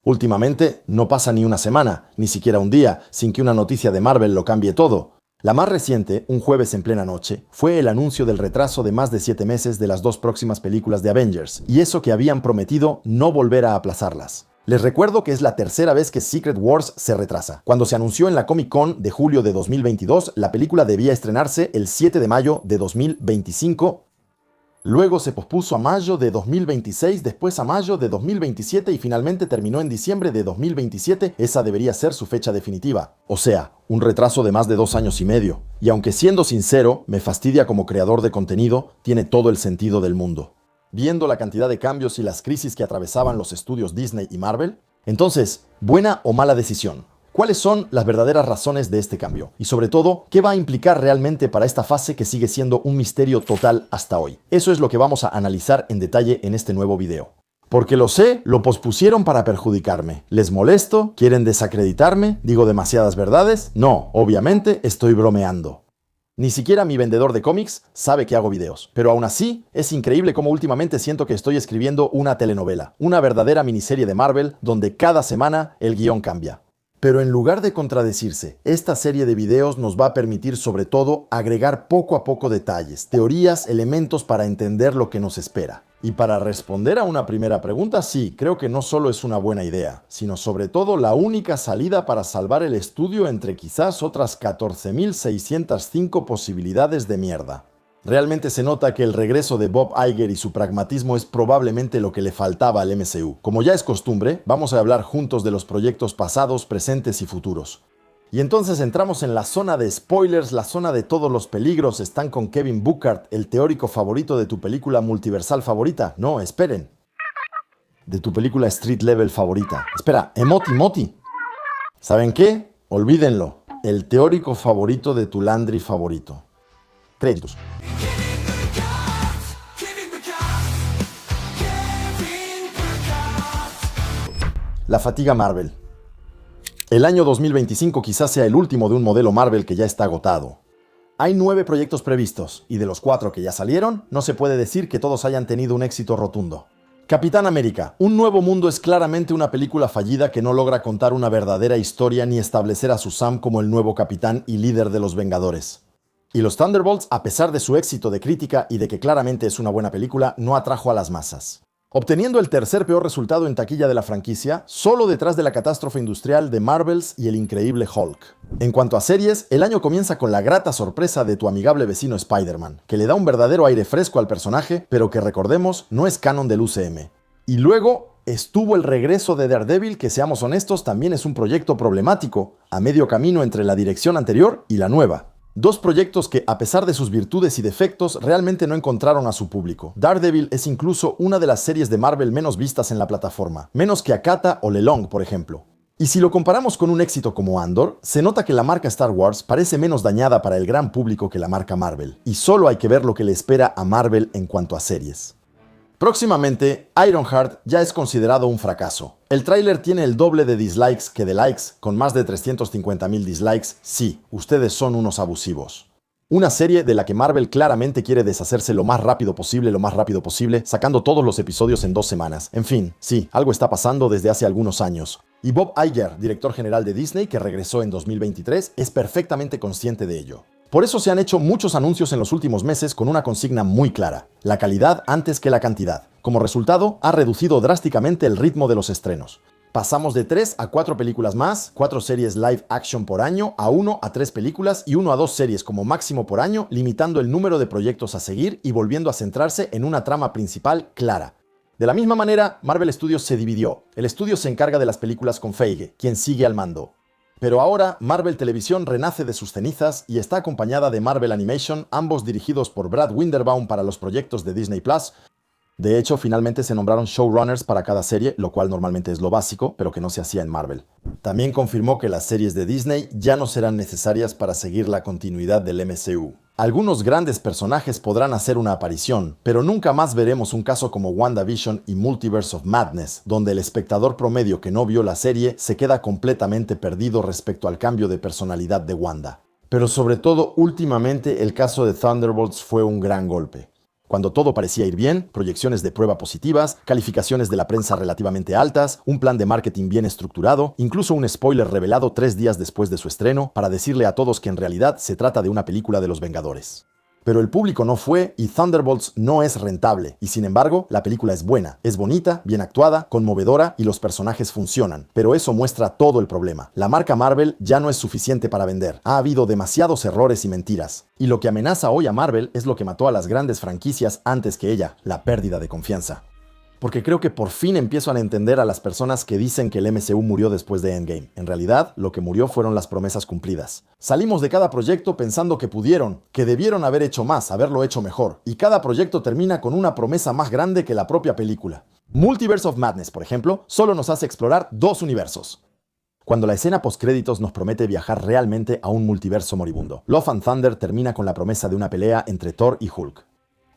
Últimamente, no pasa ni una semana, ni siquiera un día, sin que una noticia de Marvel lo cambie todo. La más reciente, un jueves en plena noche, fue el anuncio del retraso de más de 7 meses de las dos próximas películas de Avengers, y eso que habían prometido no volver a aplazarlas. Les recuerdo que es la tercera vez que Secret Wars se retrasa. Cuando se anunció en la Comic Con de julio de 2022, la película debía estrenarse el 7 de mayo de 2025. Luego se pospuso a mayo de 2026, después a mayo de 2027 y finalmente terminó en diciembre de 2027. Esa debería ser su fecha definitiva. O sea, un retraso de más de 2 años y medio. Y aunque siendo sincero, me fastidia como creador de contenido, tiene todo el sentido del mundo. Viendo la cantidad de cambios y las crisis que atravesaban los estudios Disney y Marvel, entonces, ¿buena o mala decisión? ¿Cuáles son las verdaderas razones de este cambio? Y sobre todo, ¿qué va a implicar realmente para esta fase que sigue siendo un misterio total hasta hoy? Eso es lo que vamos a analizar en detalle en este nuevo video. Porque lo sé, lo pospusieron para perjudicarme. ¿Les molesto? ¿Quieren desacreditarme? ¿Digo demasiadas verdades? No, obviamente estoy bromeando. Ni siquiera mi vendedor de cómics sabe que hago videos. Pero aún así, es increíble cómo últimamente siento que estoy escribiendo una telenovela. Una verdadera miniserie de Marvel donde cada semana el guión cambia. Pero en lugar de contradecirse, esta serie de videos nos va a permitir sobre todo agregar poco a poco detalles, teorías, elementos para entender lo que nos espera. Y para responder a una primera pregunta, sí, creo que no solo es una buena idea, sino sobre todo la única salida para salvar el estudio entre quizás otras 14.605 posibilidades de mierda. Realmente se nota que el regreso de Bob Iger y su pragmatismo es probablemente lo que le faltaba al MCU. Como ya es costumbre, vamos a hablar juntos de los proyectos pasados, presentes y futuros. Y entonces entramos en la zona de spoilers, la zona de todos los peligros. Están con Kevin Burkhardt, el teórico favorito de tu película multiversal favorita. No, esperen. De tu película Street Level favorita. Espera, Moti. ¿Saben qué? Olvídenlo. El teórico favorito de tu Landry favorito. Créditos. La fatiga Marvel. El año 2025 quizás sea el último de un modelo Marvel que ya está agotado. Hay 9 proyectos previstos, y de los 4 que ya salieron, no se puede decir que todos hayan tenido un éxito rotundo. Capitán América, Un Nuevo Mundo es claramente una película fallida que no logra contar una verdadera historia ni establecer a su Sam como el nuevo capitán y líder de los Vengadores. Y los Thunderbolts, a pesar de su éxito de crítica y de que claramente es una buena película, no atrajo a las masas. Obteniendo el tercer peor resultado en taquilla de la franquicia, solo detrás de la catástrofe industrial de Marvels y el increíble Hulk. En cuanto a series, el año comienza con la grata sorpresa de tu amigable vecino Spider-Man, que le da un verdadero aire fresco al personaje, pero que recordemos, no es canon del UCM. Y luego estuvo el regreso de Daredevil, que seamos honestos, también es un proyecto problemático, a medio camino entre la dirección anterior y la nueva. Dos proyectos que, a pesar de sus virtudes y defectos, realmente no encontraron a su público. Daredevil es incluso una de las series de Marvel menos vistas en la plataforma, menos que Agatha o Lelong, por ejemplo. Y si lo comparamos con un éxito como Andor, se nota que la marca Star Wars parece menos dañada para el gran público que la marca Marvel, y solo hay que ver lo que le espera a Marvel en cuanto a series. Próximamente, Ironheart ya es considerado un fracaso. El tráiler tiene el doble de dislikes que de likes, con más de 350.000 dislikes. Sí, ustedes son unos abusivos. Una serie de la que Marvel claramente quiere deshacerse lo más rápido posible, sacando todos los episodios en 2 semanas. En fin, sí, algo está pasando desde hace algunos años. Y Bob Iger, director general de Disney, que regresó en 2023, es perfectamente consciente de ello. Por eso se han hecho muchos anuncios en los últimos meses con una consigna muy clara: la calidad antes que la cantidad. Como resultado, ha reducido drásticamente el ritmo de los estrenos. Pasamos de 3 a 4 películas más, 4 series live action por año, a 1 a 3 películas y 1 a 2 series como máximo por año, limitando el número de proyectos a seguir y volviendo a centrarse en una trama principal clara. De la misma manera, Marvel Studios se dividió. El estudio se encarga de las películas con Feige, quien sigue al mando. Pero ahora, Marvel Televisión renace de sus cenizas y está acompañada de Marvel Animation, ambos dirigidos por Brad Winderbaum para los proyectos de Disney+. De hecho, finalmente se nombraron showrunners para cada serie, lo cual normalmente es lo básico, pero que no se hacía en Marvel. También confirmó que las series de Disney ya no serán necesarias para seguir la continuidad del MCU. Algunos grandes personajes podrán hacer una aparición, pero nunca más veremos un caso como WandaVision y Multiverse of Madness, donde el espectador promedio que no vio la serie se queda completamente perdido respecto al cambio de personalidad de Wanda. Pero sobre todo, últimamente, el caso de Thunderbolts fue un gran golpe. Cuando todo parecía ir bien, proyecciones de prueba positivas, calificaciones de la prensa relativamente altas, un plan de marketing bien estructurado, incluso un spoiler revelado 3 días después de su estreno para decirle a todos que en realidad se trata de una película de los Vengadores. Pero el público no fue y Thunderbolts no es rentable, y sin embargo, la película es buena, es bonita, bien actuada, conmovedora y los personajes funcionan. Pero eso muestra todo el problema. La marca Marvel ya no es suficiente para vender. Ha habido demasiados errores y mentiras. Y lo que amenaza hoy a Marvel es lo que mató a las grandes franquicias antes que ella, la pérdida de confianza. Porque creo que por fin empiezo a entender a las personas que dicen que el MCU murió después de Endgame. En realidad, lo que murió fueron las promesas cumplidas. Salimos de cada proyecto pensando que pudieron, que debieron haber hecho más, haberlo hecho mejor. Y cada proyecto termina con una promesa más grande que la propia película. Multiverse of Madness, por ejemplo, solo nos hace explorar 2 universos. Cuando la escena postcréditos nos promete viajar realmente a un multiverso moribundo. Love and Thunder termina con la promesa de una pelea entre Thor y Hulk.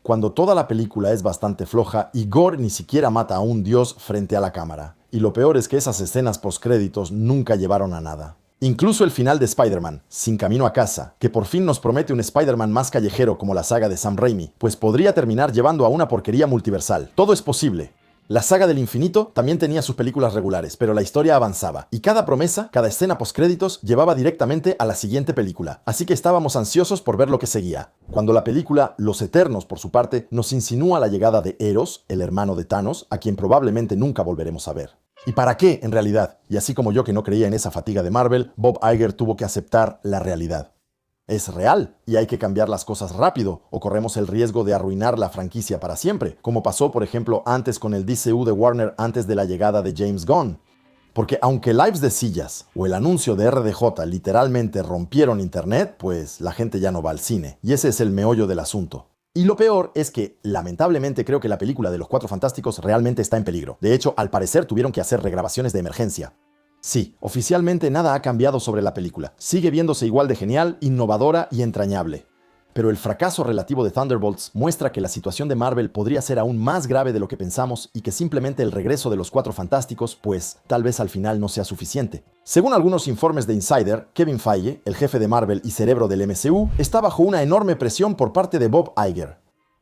Cuando toda la película es bastante floja y Gore ni siquiera mata a un dios frente a la cámara. Y lo peor es que esas escenas postcréditos nunca llevaron a nada. Incluso el final de Spider-Man, Sin Camino a Casa, que por fin nos promete un Spider-Man más callejero como la saga de Sam Raimi, pues podría terminar llevando a una porquería multiversal. Todo es posible. La saga del infinito también tenía sus películas regulares, pero la historia avanzaba, y cada promesa, cada escena postcréditos llevaba directamente a la siguiente película, así que estábamos ansiosos por ver lo que seguía. Cuando la película Los Eternos, por su parte, nos insinúa la llegada de Eros, el hermano de Thanos, a quien probablemente nunca volveremos a ver. ¿Y para qué, en realidad? Y así como yo que no creía en esa fatiga de Marvel, Bob Iger tuvo que aceptar la realidad. Es real y hay que cambiar las cosas rápido o corremos el riesgo de arruinar la franquicia para siempre, como pasó por ejemplo antes con el DCU de Warner antes de la llegada de James Gunn. Porque aunque Lives de Sillas o el anuncio de RDJ literalmente rompieron internet, pues la gente ya no va al cine, y ese es el meollo del asunto. Y lo peor es que, lamentablemente, creo que la película de los Cuatro Fantásticos realmente está en peligro. De hecho, al parecer tuvieron que hacer regrabaciones de emergencia. Sí, oficialmente nada ha cambiado sobre la película. Sigue viéndose igual de genial, innovadora y entrañable. Pero el fracaso relativo de Thunderbolts muestra que la situación de Marvel podría ser aún más grave de lo que pensamos y que simplemente el regreso de los Cuatro Fantásticos, pues, tal vez al final no sea suficiente. Según algunos informes de Insider, Kevin Feige, el jefe de Marvel y cerebro del MCU, está bajo una enorme presión por parte de Bob Iger.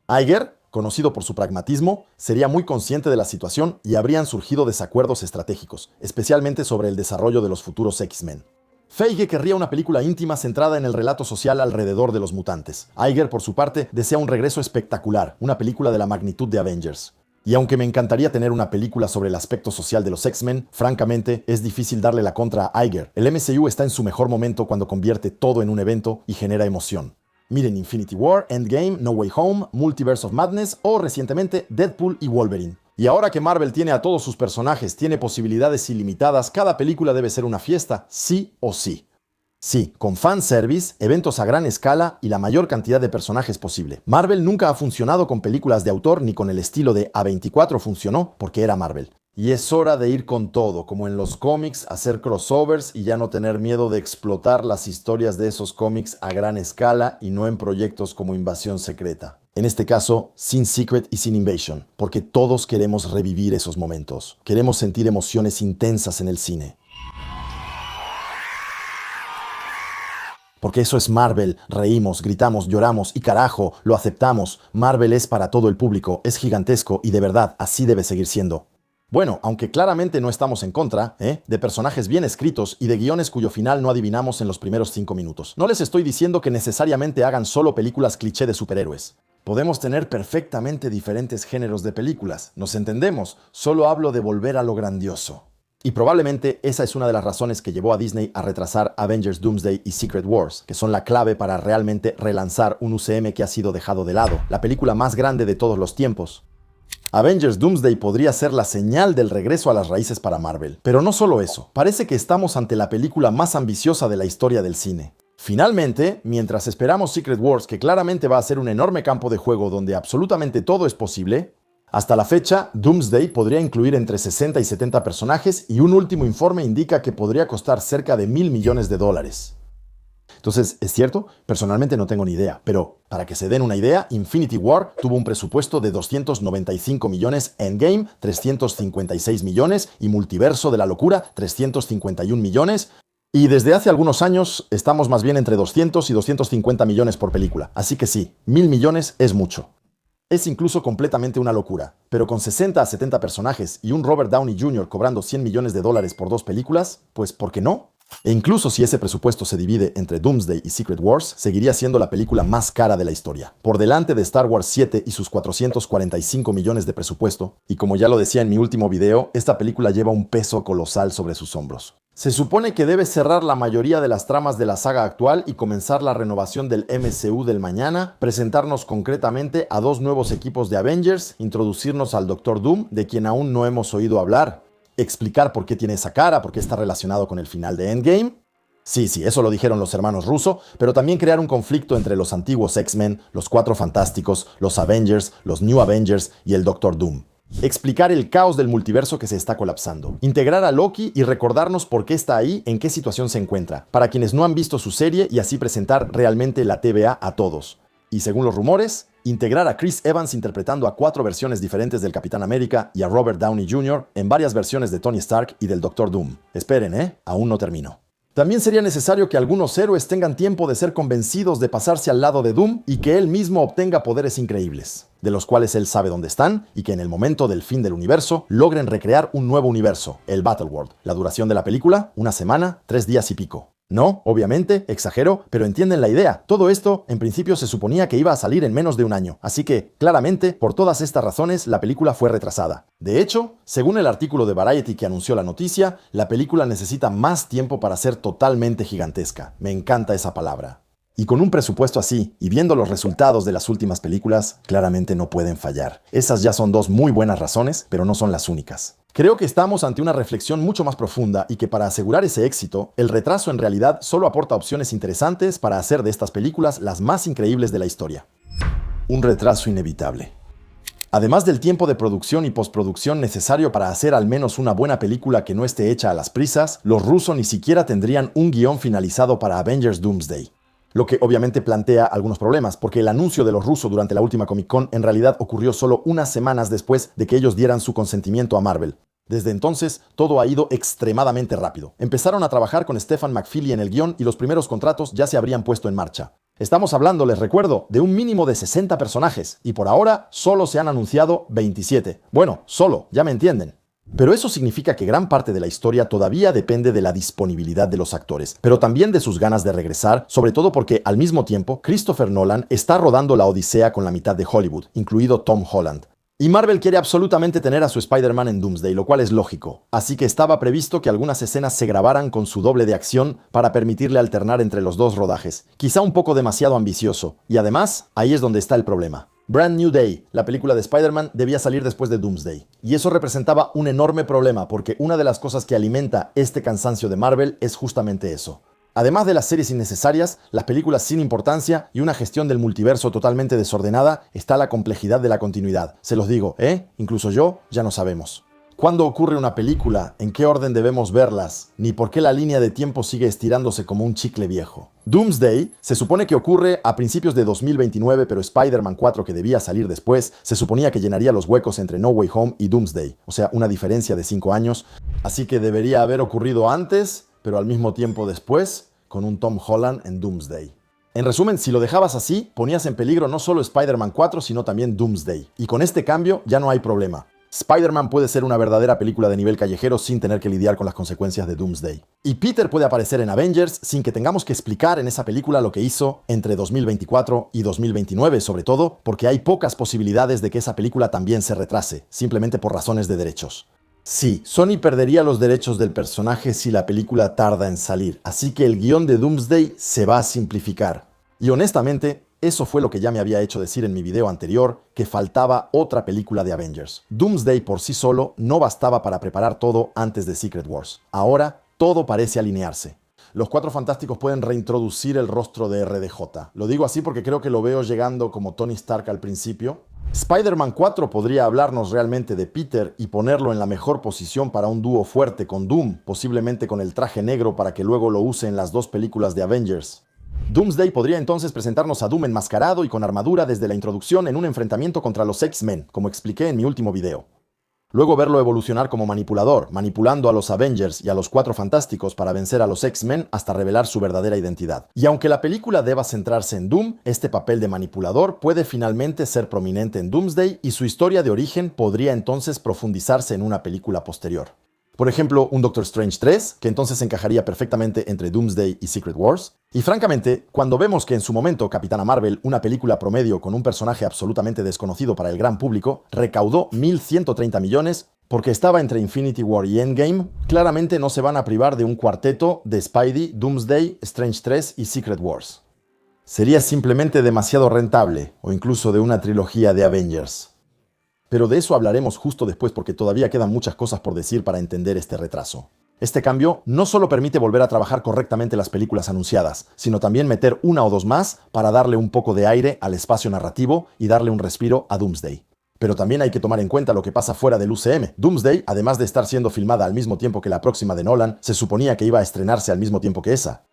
Iger, conocido por su pragmatismo, sería muy consciente de la situación y habrían surgido desacuerdos estratégicos, especialmente sobre el desarrollo de los futuros X-Men. Feige querría una película íntima centrada en el relato social alrededor de los mutantes. Iger, por su parte, desea un regreso espectacular, una película de la magnitud de Avengers. Y aunque me encantaría tener una película sobre el aspecto social de los X-Men, francamente, es difícil darle la contra a Iger. El MCU está en su mejor momento cuando convierte todo en un evento y genera emoción. Miren Infinity War, Endgame, No Way Home, Multiverse of Madness o recientemente Deadpool y Wolverine. Y ahora que Marvel tiene a todos sus personajes, tiene posibilidades ilimitadas, cada película debe ser una fiesta, sí o sí. Sí, con fanservice, eventos a gran escala y la mayor cantidad de personajes posible. Marvel nunca ha funcionado con películas de autor ni con el estilo de A24 funcionó porque era Marvel. Y es hora de ir con todo, como en los cómics, hacer crossovers y ya no tener miedo de explotar las historias de esos cómics a gran escala y no en proyectos como Invasión Secreta. En este caso, sin Secret y sin Invasion, porque todos queremos revivir esos momentos. Queremos sentir emociones intensas en el cine. Porque eso es Marvel. Reímos, gritamos, lloramos y carajo, lo aceptamos. Marvel es para todo el público, es gigantesco y de verdad así debe seguir siendo. Bueno, aunque claramente no estamos en contra, de personajes bien escritos y de guiones cuyo final no adivinamos en los primeros 5 minutos. No les estoy diciendo que necesariamente hagan solo películas cliché de superhéroes. Podemos tener perfectamente diferentes géneros de películas, nos entendemos, solo hablo de volver a lo grandioso. Y probablemente esa es una de las razones que llevó a Disney a retrasar Avengers Doomsday y Secret Wars, que son la clave para realmente relanzar un UCM que ha sido dejado de lado, la película más grande de todos los tiempos. Avengers Doomsday podría ser la señal del regreso a las raíces para Marvel. Pero no solo eso, parece que estamos ante la película más ambiciosa de la historia del cine. Finalmente, mientras esperamos Secret Wars, que claramente va a ser un enorme campo de juego donde absolutamente todo es posible, hasta la fecha, Doomsday podría incluir entre 60 y 70 personajes y un último informe indica que podría costar cerca de $1.000 millones. Entonces, ¿es cierto? Personalmente no tengo ni idea, pero para que se den una idea, Infinity War tuvo un presupuesto de 295 millones, Endgame 356 millones y Multiverso de la Locura 351 millones. Y desde hace algunos años estamos más bien entre 200 y 250 millones por película. Así que sí, 1.000 millones es mucho. Es incluso completamente una locura. Pero con 60 a 70 personajes y un Robert Downey Jr. cobrando $100 millones por 2 películas, pues ¿por qué no? E incluso si ese presupuesto se divide entre Doomsday y Secret Wars, seguiría siendo la película más cara de la historia, por delante de Star Wars 7 y sus 445 millones de presupuesto, y como ya lo decía en mi último video, esta película lleva un peso colosal sobre sus hombros. Se supone que debe cerrar la mayoría de las tramas de la saga actual y comenzar la renovación del MCU del mañana, presentarnos concretamente a 2 nuevos equipos de Avengers, introducirnos al Doctor Doom, de quien aún no hemos oído hablar, explicar por qué tiene esa cara, por qué está relacionado con el final de Endgame. Sí, eso lo dijeron los hermanos Russo, pero también crear un conflicto entre los antiguos X-Men, los Cuatro Fantásticos, los Avengers, los New Avengers y el Doctor Doom. Explicar el caos del multiverso que se está colapsando. Integrar a Loki y recordarnos por qué está ahí, en qué situación se encuentra, para quienes no han visto su serie y así presentar realmente la TVA a todos. Y según los rumores, integrar a Chris Evans interpretando a 4 versiones diferentes del Capitán América y a Robert Downey Jr. en varias versiones de Tony Stark y del Doctor Doom. Esperen, aún no termino. También sería necesario que algunos héroes tengan tiempo de ser convencidos de pasarse al lado de Doom y que él mismo obtenga poderes increíbles, de los cuales él sabe dónde están y que en el momento del fin del universo logren recrear un nuevo universo, el Battleworld. La duración de la película, 1 semana, 3 días y pico. No, obviamente, exagero, pero entienden la idea. Todo esto, en principio, se suponía que iba a salir en menos de un año, así que, claramente, por todas estas razones, la película fue retrasada. De hecho, según el artículo de Variety que anunció la noticia, la película necesita más tiempo para ser totalmente gigantesca. Me encanta esa palabra. Y con un presupuesto así, y viendo los resultados de las últimas películas, claramente no pueden fallar. Esas ya son 2 muy buenas razones, pero no son las únicas. Creo que estamos ante una reflexión mucho más profunda y que para asegurar ese éxito, el retraso en realidad solo aporta opciones interesantes para hacer de estas películas las más increíbles de la historia. Un retraso inevitable. Además del tiempo de producción y postproducción necesario para hacer al menos una buena película que no esté hecha a las prisas, los Russo ni siquiera tendrían un guión finalizado para Avengers Doomsday. Lo que obviamente plantea algunos problemas, porque el anuncio de los Russo durante la última Comic Con en realidad ocurrió solo unas semanas después de que ellos dieran su consentimiento a Marvel. Desde entonces, todo ha ido extremadamente rápido. Empezaron a trabajar con Stephen McFeely en el guión y los primeros contratos ya se habrían puesto en marcha. Estamos hablando, les recuerdo, de un mínimo de 60 personajes, y por ahora solo se han anunciado 27. Bueno, solo, ya me entienden. Pero eso significa que gran parte de la historia todavía depende de la disponibilidad de los actores, pero también de sus ganas de regresar, sobre todo porque, al mismo tiempo, Christopher Nolan está rodando la Odisea con la mitad de Hollywood, incluido Tom Holland. Y Marvel quiere absolutamente tener a su Spider-Man en Doomsday, lo cual es lógico. Así que estaba previsto que algunas escenas se grabaran con su doble de acción para permitirle alternar entre los 2 rodajes. Quizá un poco demasiado ambicioso. Y además, ahí es donde está el problema. Brand New Day, la película de Spider-Man, debía salir después de Doomsday. Y eso representaba un enorme problema porque una de las cosas que alimenta este cansancio de Marvel es justamente eso. Además de las series innecesarias, las películas sin importancia y una gestión del multiverso totalmente desordenada, está la complejidad de la continuidad. Se los digo, incluso yo, ya no sabemos. ¿Cuándo ocurre una película? ¿En qué orden debemos verlas? Ni por qué la línea de tiempo sigue estirándose como un chicle viejo. Doomsday se supone que ocurre a principios de 2029, pero Spider-Man 4, que debía salir después, se suponía que llenaría los huecos entre No Way Home y Doomsday, o sea, una diferencia de 5 años. Así que debería haber ocurrido antes, pero al mismo tiempo después, con un Tom Holland en Doomsday. En resumen, si lo dejabas así, ponías en peligro no solo Spider-Man 4, sino también Doomsday. Y con este cambio ya no hay problema. Spider-Man puede ser una verdadera película de nivel callejero sin tener que lidiar con las consecuencias de Doomsday. Y Peter puede aparecer en Avengers sin que tengamos que explicar en esa película lo que hizo entre 2024 y 2029, sobre todo porque hay pocas posibilidades de que esa película también se retrase, simplemente por razones de derechos. Sí, Sony perdería los derechos del personaje si la película tarda en salir, así que el guión de Doomsday se va a simplificar. Y honestamente, eso fue lo que ya me había hecho decir en mi video anterior, que faltaba otra película de Avengers. Doomsday por sí solo no bastaba para preparar todo antes de Secret Wars. Ahora, todo parece alinearse. Los Cuatro Fantásticos pueden reintroducir el rostro de RDJ. Lo digo así porque creo que lo veo llegando como Tony Stark al principio. Spider-Man 4 podría hablarnos realmente de Peter y ponerlo en la mejor posición para un dúo fuerte con Doom, posiblemente con el traje negro para que luego lo use en las 2 películas de Avengers. Doomsday podría entonces presentarnos a Doom enmascarado y con armadura desde la introducción en un enfrentamiento contra los X-Men, como expliqué en mi último video. Luego verlo evolucionar como manipulador, manipulando a los Avengers y a los Cuatro Fantásticos para vencer a los X-Men hasta revelar su verdadera identidad. Y aunque la película deba centrarse en Doom, este papel de manipulador puede finalmente ser prominente en Doomsday y su historia de origen podría entonces profundizarse en una película posterior. Por ejemplo, un Doctor Strange 3, que entonces encajaría perfectamente entre Doomsday y Secret Wars. Y francamente, cuando vemos que en su momento Capitana Marvel, una película promedio con un personaje absolutamente desconocido para el gran público, recaudó 1.130 millones porque estaba entre Infinity War y Endgame, claramente no se van a privar de un cuarteto de Spidey, Doomsday, Strange 3 y Secret Wars. Sería simplemente demasiado rentable, o incluso de una trilogía de Avengers. Pero de eso hablaremos justo después porque todavía quedan muchas cosas por decir para entender este retraso. Este cambio no solo permite volver a trabajar correctamente las películas anunciadas, sino también meter una o dos más para darle un poco de aire al espacio narrativo y darle un respiro a Doomsday. Pero también hay que tomar en cuenta lo que pasa fuera del UCM. Doomsday, además de estar siendo filmada al mismo tiempo que la próxima de Nolan, se suponía que iba a estrenarse al mismo tiempo que esa.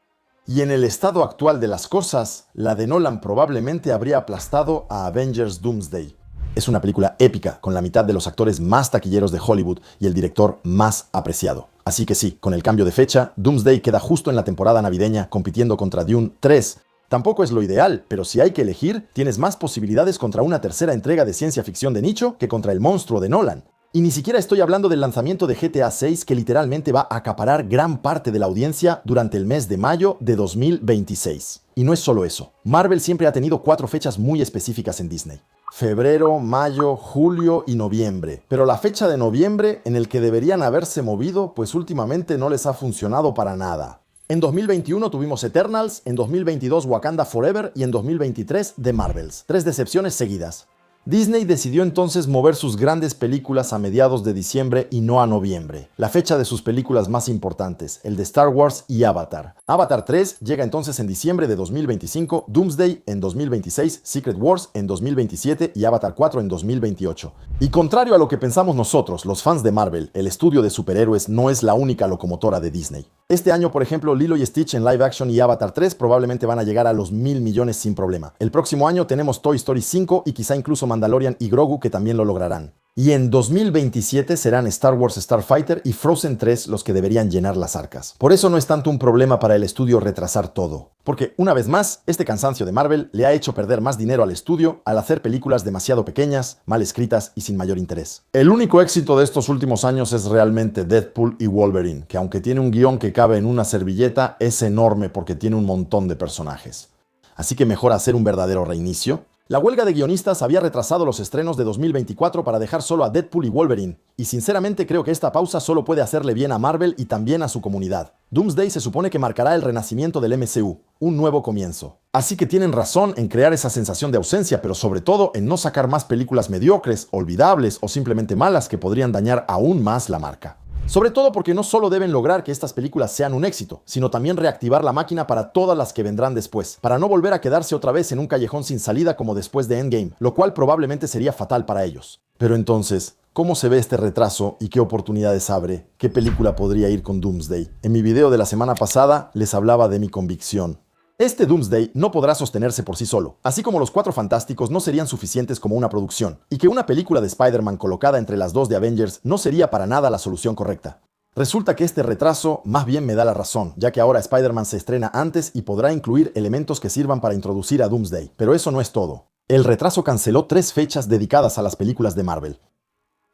Y en el estado actual de las cosas, la de Nolan probablemente habría aplastado a Avengers Doomsday. Es una película épica, con la mitad de los actores más taquilleros de Hollywood y el director más apreciado. Así que sí, con el cambio de fecha, Doomsday queda justo en la temporada navideña compitiendo contra Dune 3. Tampoco es lo ideal, pero si hay que elegir, tienes más posibilidades contra una tercera entrega de ciencia ficción de nicho que contra el monstruo de Nolan. Y ni siquiera estoy hablando del lanzamiento de GTA 6 que literalmente va a acaparar gran parte de la audiencia durante el mes de mayo de 2026. Y no es solo eso. Marvel siempre ha tenido 4 fechas muy específicas en Disney. Febrero, mayo, julio y noviembre. Pero la fecha de noviembre en el que deberían haberse movido, pues últimamente no les ha funcionado para nada. En 2021 tuvimos Eternals, en 2022 Wakanda Forever y en 2023 The Marvels. 3 decepciones seguidas. Disney decidió entonces mover sus grandes películas a mediados de diciembre y no a noviembre, la fecha de sus películas más importantes, el de Star Wars y Avatar. Avatar 3 llega entonces en diciembre de 2025, Doomsday en 2026, Secret Wars en 2027 y Avatar 4 en 2028. Y contrario a lo que pensamos nosotros, los fans de Marvel, el estudio de superhéroes no es la única locomotora de Disney. Este año, por ejemplo, Lilo y Stitch en live action y Avatar 3 probablemente van a llegar a los 1.000 millones sin problema. El próximo año tenemos Toy Story 5 y quizá incluso Mandalorian y Grogu que también lo lograrán. Y en 2027 serán Star Wars Starfighter y Frozen 3 los que deberían llenar las arcas. Por eso no es tanto un problema para el estudio retrasar todo. Porque, una vez más, este cansancio de Marvel le ha hecho perder más dinero al estudio al hacer películas demasiado pequeñas, mal escritas y sin mayor interés. El único éxito de estos últimos años es realmente Deadpool y Wolverine, que aunque tiene un guión que cabe en una servilleta, es enorme porque tiene un montón de personajes. Así que mejor hacer un verdadero reinicio. La huelga de guionistas había retrasado los estrenos de 2024 para dejar solo a Deadpool y Wolverine, y sinceramente creo que esta pausa solo puede hacerle bien a Marvel y también a su comunidad. Doomsday se supone que marcará el renacimiento del MCU, un nuevo comienzo. Así que tienen razón en crear esa sensación de ausencia, pero sobre todo en no sacar más películas mediocres, olvidables o simplemente malas que podrían dañar aún más la marca. Sobre todo porque no solo deben lograr que estas películas sean un éxito, sino también reactivar la máquina para todas las que vendrán después, para no volver a quedarse otra vez en un callejón sin salida como después de Endgame, lo cual probablemente sería fatal para ellos. Pero entonces, ¿cómo se ve este retraso y qué oportunidades abre? ¿Qué película podría ir con Doomsday? En mi video de la semana pasada les hablaba de mi convicción. Este Doomsday no podrá sostenerse por sí solo, así como los Cuatro Fantásticos no serían suficientes como una producción, y que una película de Spider-Man colocada entre las dos de Avengers no sería para nada la solución correcta. Resulta que este retraso más bien me da la razón, ya que ahora Spider-Man se estrena antes y podrá incluir elementos que sirvan para introducir a Doomsday. Pero eso no es todo. El retraso canceló 3 fechas dedicadas a las películas de Marvel.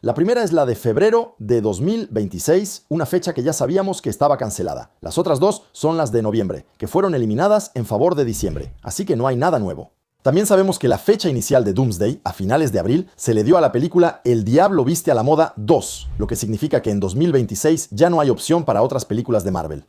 La primera es la de febrero de 2026, una fecha que ya sabíamos que estaba cancelada. Las otras 2 son las de noviembre, que fueron eliminadas en favor de diciembre, así que no hay nada nuevo. También sabemos que la fecha inicial de Doomsday, a finales de abril, se le dio a la película El Diablo Viste a la Moda 2, lo que significa que en 2026 ya no hay opción para otras películas de Marvel.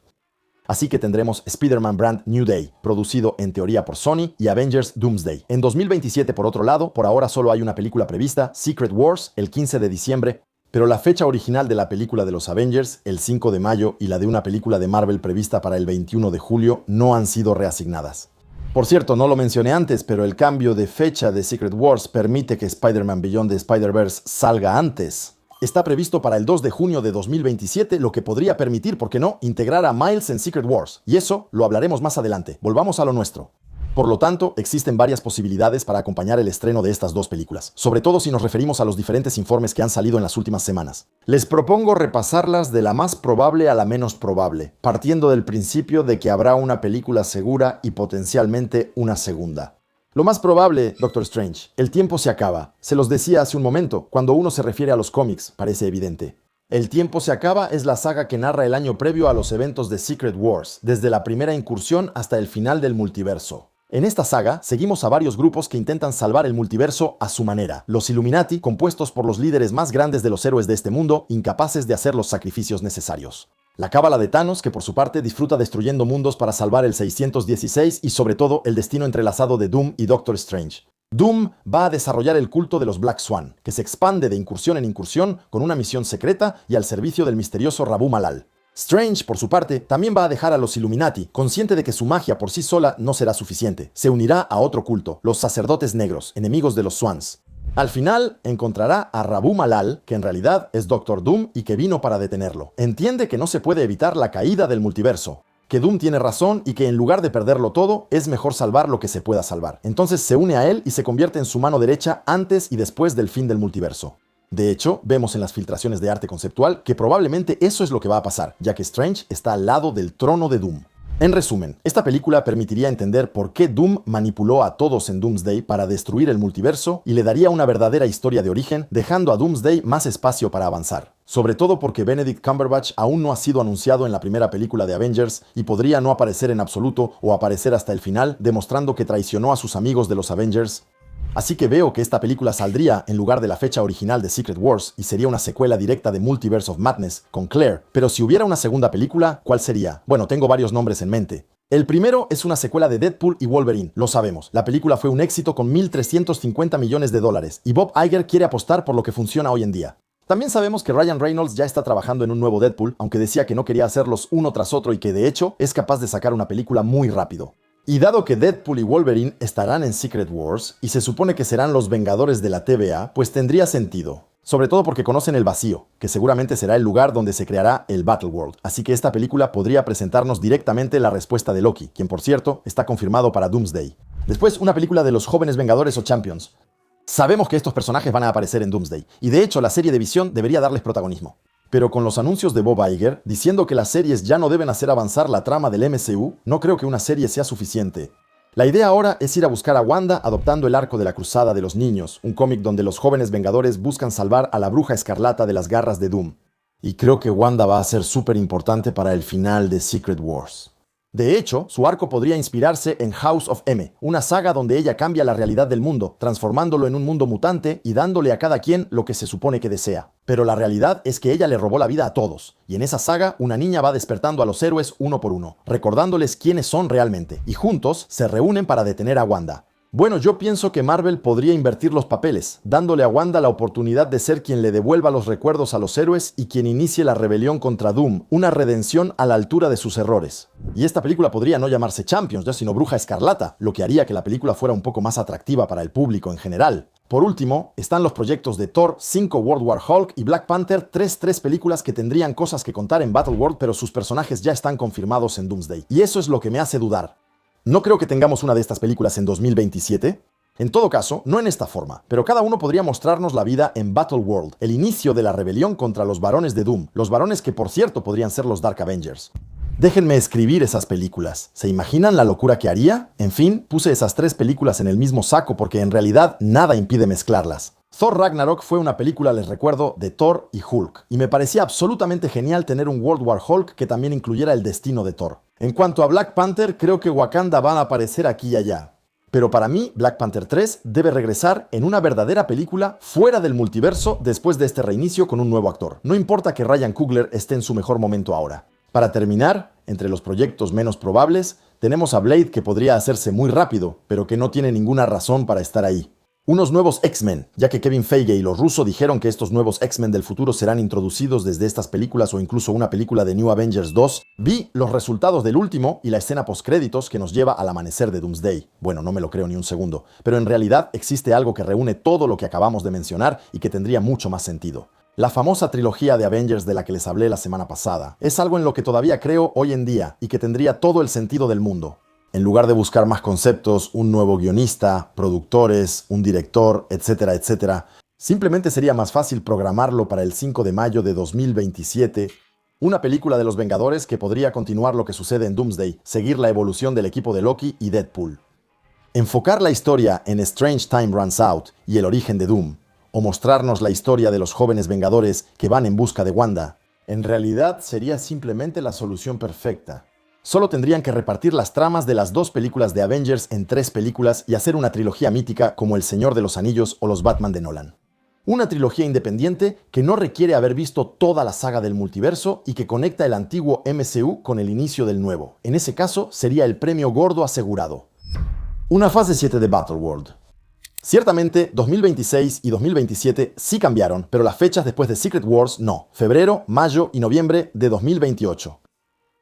Así que tendremos Spider-Man Brand New Day, producido en teoría por Sony, y Avengers Doomsday. En 2027, por otro lado, por ahora solo hay una película prevista, Secret Wars, el 15 de diciembre, pero la fecha original de la película de los Avengers, el 5 de mayo, y la de una película de Marvel prevista para el 21 de julio, no han sido reasignadas. Por cierto, no lo mencioné antes, pero el cambio de fecha de Secret Wars permite que Spider-Man Beyond the Spider-Verse salga antes. Está previsto para el 2 de junio de 2027, lo que podría permitir, ¿por qué no?, integrar a Miles en Secret Wars. Y eso lo hablaremos más adelante. Volvamos a lo nuestro. Por lo tanto, existen varias posibilidades para acompañar el estreno de estas dos películas, sobre todo si nos referimos a los diferentes informes que han salido en las últimas semanas. Les propongo repasarlas de la más probable a la menos probable, partiendo del principio de que habrá una película segura y potencialmente una segunda. Lo más probable, Doctor Strange, el tiempo se acaba. Se los decía hace un momento, cuando uno se refiere a los cómics, parece evidente. El tiempo se acaba es la saga que narra el año previo a los eventos de Secret Wars, desde la primera incursión hasta el final del multiverso. En esta saga, seguimos a varios grupos que intentan salvar el multiverso a su manera. Los Illuminati, compuestos por los líderes más grandes de los héroes de este mundo, incapaces de hacer los sacrificios necesarios. La cábala de Thanos, que por su parte disfruta destruyendo mundos para salvar el 616 y sobre todo el destino entrelazado de Doom y Doctor Strange. Doom va a desarrollar el culto de los Black Swan, que se expande de incursión en incursión con una misión secreta y al servicio del misterioso Rabu Malal. Strange, por su parte, también va a dejar a los Illuminati, consciente de que su magia por sí sola no será suficiente. Se unirá a otro culto, los sacerdotes negros, enemigos de los Swans. Al final, encontrará a Rabu Malal, que en realidad es Doctor Doom y que vino para detenerlo. Entiende que no se puede evitar la caída del multiverso, que Doom tiene razón y que en lugar de perderlo todo, es mejor salvar lo que se pueda salvar. Entonces se une a él y se convierte en su mano derecha antes y después del fin del multiverso. De hecho, vemos en las filtraciones de arte conceptual que probablemente eso es lo que va a pasar, ya que Strange está al lado del trono de Doom. En resumen, esta película permitiría entender por qué Doom manipuló a todos en Doomsday para destruir el multiverso y le daría una verdadera historia de origen, dejando a Doomsday más espacio para avanzar. Sobre todo porque Benedict Cumberbatch aún no ha sido anunciado en la primera película de Avengers y podría no aparecer en absoluto o aparecer hasta el final, demostrando que traicionó a sus amigos de los Avengers. Así que veo que esta película saldría en lugar de la fecha original de Secret Wars y sería una secuela directa de Multiverse of Madness con Claire. Pero si hubiera una segunda película, ¿cuál sería? Bueno, tengo varios nombres en mente. El primero es una secuela de Deadpool y Wolverine, lo sabemos. La película fue un éxito con $1.350 millones y Bob Iger quiere apostar por lo que funciona hoy en día. También sabemos que Ryan Reynolds ya está trabajando en un nuevo Deadpool, aunque decía que no quería hacerlos uno tras otro y que de hecho es capaz de sacar una película muy rápido. Y dado que Deadpool y Wolverine estarán en Secret Wars, y se supone que serán los Vengadores de la TVA, pues tendría sentido. Sobre todo porque conocen el vacío, que seguramente será el lugar donde se creará el Battleworld. Así que esta película podría presentarnos directamente la respuesta de Loki, quien por cierto está confirmado para Doomsday. Después, una película de los jóvenes Vengadores o Champions. Sabemos que estos personajes van a aparecer en Doomsday, y de hecho la serie de Visión debería darles protagonismo. Pero con los anuncios de Bob Iger, diciendo que las series ya no deben hacer avanzar la trama del MCU, no creo que una serie sea suficiente. La idea ahora es ir a buscar a Wanda adoptando el arco de la Cruzada de los Niños, un cómic donde los jóvenes Vengadores buscan salvar a la Bruja Escarlata de las garras de Doom. Y creo que Wanda va a ser súper importante para el final de Secret Wars. De hecho, su arco podría inspirarse en House of M, una saga donde ella cambia la realidad del mundo, transformándolo en un mundo mutante y dándole a cada quien lo que se supone que desea. Pero la realidad es que ella le robó la vida a todos, y en esa saga una niña va despertando a los héroes uno por uno, recordándoles quiénes son realmente, y juntos se reúnen para detener a Wanda. Bueno, yo pienso que Marvel podría invertir los papeles, dándole a Wanda la oportunidad de ser quien le devuelva los recuerdos a los héroes y quien inicie la rebelión contra Doom, una redención a la altura de sus errores. Y esta película podría no llamarse Champions, ya sino Bruja Escarlata, lo que haría que la película fuera un poco más atractiva para el público en general. Por último, están los proyectos de Thor, 5 World War Hulk y Black Panther, tres películas que tendrían cosas que contar en Battleworld, pero sus personajes ya están confirmados en Doomsday. Y eso es lo que me hace dudar. No creo que tengamos una de estas películas en 2027. En todo caso, no en esta forma, pero cada uno podría mostrarnos la vida en Battleworld, el inicio de la rebelión contra los varones de Doom, los varones que por cierto podrían ser los Dark Avengers. Déjenme escribir esas películas. ¿Se imaginan la locura que haría? En fin, puse esas tres películas en el mismo saco porque en realidad nada impide mezclarlas. Thor Ragnarok fue una película, les recuerdo, de Thor y Hulk, y me parecía absolutamente genial tener un World War Hulk que también incluyera el destino de Thor. En cuanto a Black Panther, creo que Wakanda va a aparecer aquí y allá. Pero para mí, Black Panther 3 debe regresar en una verdadera película fuera del multiverso después de este reinicio con un nuevo actor. No importa que Ryan Coogler esté en su mejor momento ahora. Para terminar, entre los proyectos menos probables, tenemos a Blade que podría hacerse muy rápido, pero que no tiene ninguna razón para estar ahí. Unos nuevos X-Men, ya que Kevin Feige y los rusos dijeron que estos nuevos X-Men del futuro serán introducidos desde estas películas o incluso una película de New Avengers 2, vi los resultados del último y la escena postcréditos que nos lleva al amanecer de Doomsday. Bueno, no me lo creo ni un segundo, pero en realidad existe algo que reúne todo lo que acabamos de mencionar y que tendría mucho más sentido. La famosa trilogía de Avengers de la que les hablé la semana pasada es algo en lo que todavía creo hoy en día y que tendría todo el sentido del mundo. En lugar de buscar más conceptos, un nuevo guionista, productores, un director, etcétera, etcétera, simplemente sería más fácil programarlo para el 5 de mayo de 2027, una película de los Vengadores que podría continuar lo que sucede en Doomsday, seguir la evolución del equipo de Loki y Deadpool. Enfocar la historia en Strange Time Runs Out y el origen de Doom, o mostrarnos la historia de los jóvenes Vengadores que van en busca de Wanda, en realidad sería simplemente la solución perfecta. Solo tendrían que repartir las tramas de las dos películas de Avengers en 3 películas y hacer una trilogía mítica como El Señor de los Anillos o los Batman de Nolan. Una trilogía independiente que no requiere haber visto toda la saga del multiverso y que conecta el antiguo MCU con el inicio del nuevo. En ese caso, sería el premio gordo asegurado. Una fase 7 de Battleworld. Ciertamente, 2026 y 2027 sí cambiaron, pero las fechas después de Secret Wars no. Febrero, mayo y noviembre de 2028.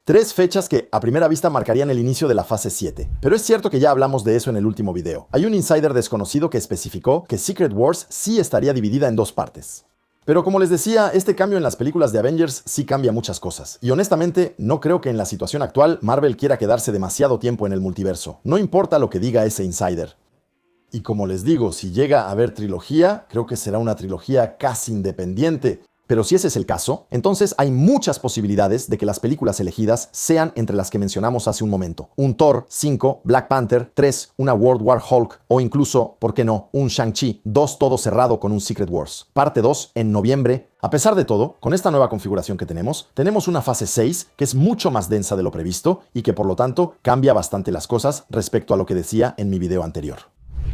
3 fechas que a primera vista marcarían el inicio de la fase 7. Pero es cierto que ya hablamos de eso en el último video. Hay un insider desconocido que especificó que Secret Wars sí estaría dividida en 2 partes. Pero como les decía, este cambio en las películas de Avengers sí cambia muchas cosas. Y honestamente, no creo que en la situación actual Marvel quiera quedarse demasiado tiempo en el multiverso. No importa lo que diga ese insider. Y como les digo, si llega a haber trilogía, creo que será una trilogía casi independiente. Pero si ese es el caso, entonces hay muchas posibilidades de que las películas elegidas sean entre las que mencionamos hace un momento. Un Thor 5, Black Panther 3, una World War Hulk o incluso, ¿por qué no?, un Shang-Chi 2 todo cerrado con un Secret Wars. Parte 2 en noviembre. A pesar de todo, con esta nueva configuración que tenemos una fase 6 que es mucho más densa de lo previsto y que por lo tanto cambia bastante las cosas respecto a lo que decía en mi video anterior.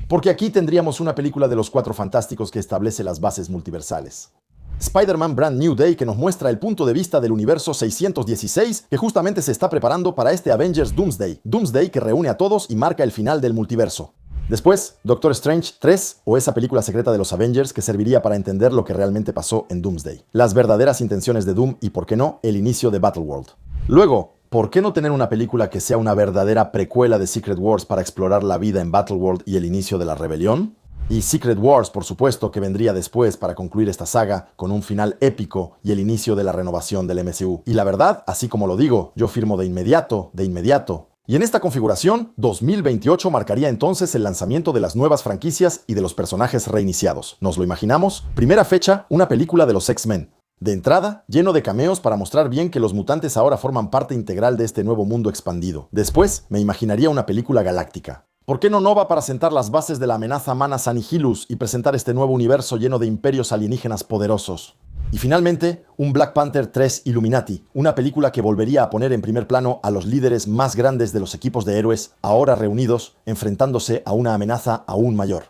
Porque aquí tendríamos una película de los 4 fantásticos que establece las bases multiversales. Spider-Man Brand New Day, que nos muestra el punto de vista del universo 616 que justamente se está preparando para este Avengers Doomsday. Doomsday que reúne a todos y marca el final del multiverso. Después, Doctor Strange 3 o esa película secreta de los Avengers que serviría para entender lo que realmente pasó en Doomsday. Las verdaderas intenciones de Doom y, por qué no, el inicio de Battleworld. Luego, ¿por qué no tener una película que sea una verdadera precuela de Secret Wars para explorar la vida en Battleworld y el inicio de la rebelión? Y Secret Wars, por supuesto, que vendría después para concluir esta saga con un final épico y el inicio de la renovación del MCU. Y la verdad, así como lo digo, yo firmo de inmediato, de inmediato. Y en esta configuración, 2028 marcaría entonces el lanzamiento de las nuevas franquicias y de los personajes reiniciados. ¿Nos lo imaginamos? Primera fecha, una película de los X-Men. De entrada, lleno de cameos para mostrar bien que los mutantes ahora forman parte integral de este nuevo mundo expandido. Después, me imaginaría una película galáctica. ¿Por qué no Nova para sentar las bases de la amenaza Manas Annihilus y presentar este nuevo universo lleno de imperios alienígenas poderosos? Y finalmente, un Black Panther 3 Illuminati, una película que volvería a poner en primer plano a los líderes más grandes de los equipos de héroes, ahora reunidos, enfrentándose a una amenaza aún mayor.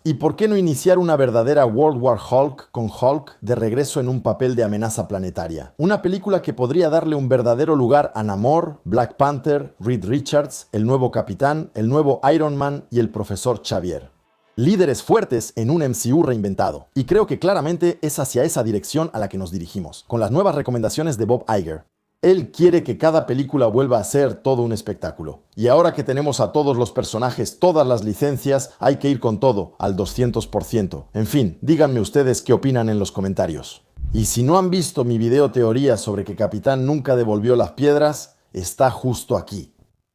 ¿Y por qué no iniciar una verdadera World War Hulk con Hulk de regreso en un papel de amenaza planetaria? Una película que podría darle un verdadero lugar a Namor, Black Panther, Reed Richards, el nuevo Capitán, el nuevo Iron Man y el Profesor Xavier. Líderes fuertes en un MCU reinventado. Y creo que claramente es hacia esa dirección a la que nos dirigimos, con las nuevas recomendaciones de Bob Iger. Él quiere que cada película vuelva a ser todo un espectáculo. Y ahora que tenemos a todos los personajes, todas las licencias, hay que ir con todo, al 200%. En fin, díganme ustedes qué opinan en los comentarios. Y si no han visto mi video teoría sobre que Capitán nunca devolvió las piedras, está justo aquí.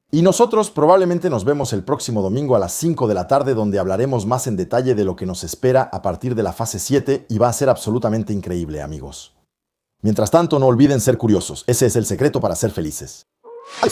Y nosotros probablemente nos vemos el próximo domingo a las 5 de la tarde donde hablaremos más en detalle de lo que nos espera a partir de la fase 7 y va a ser absolutamente increíble, amigos. Mientras tanto, no olviden ser curiosos. Ese es el secreto para ser felices. ¡Ay!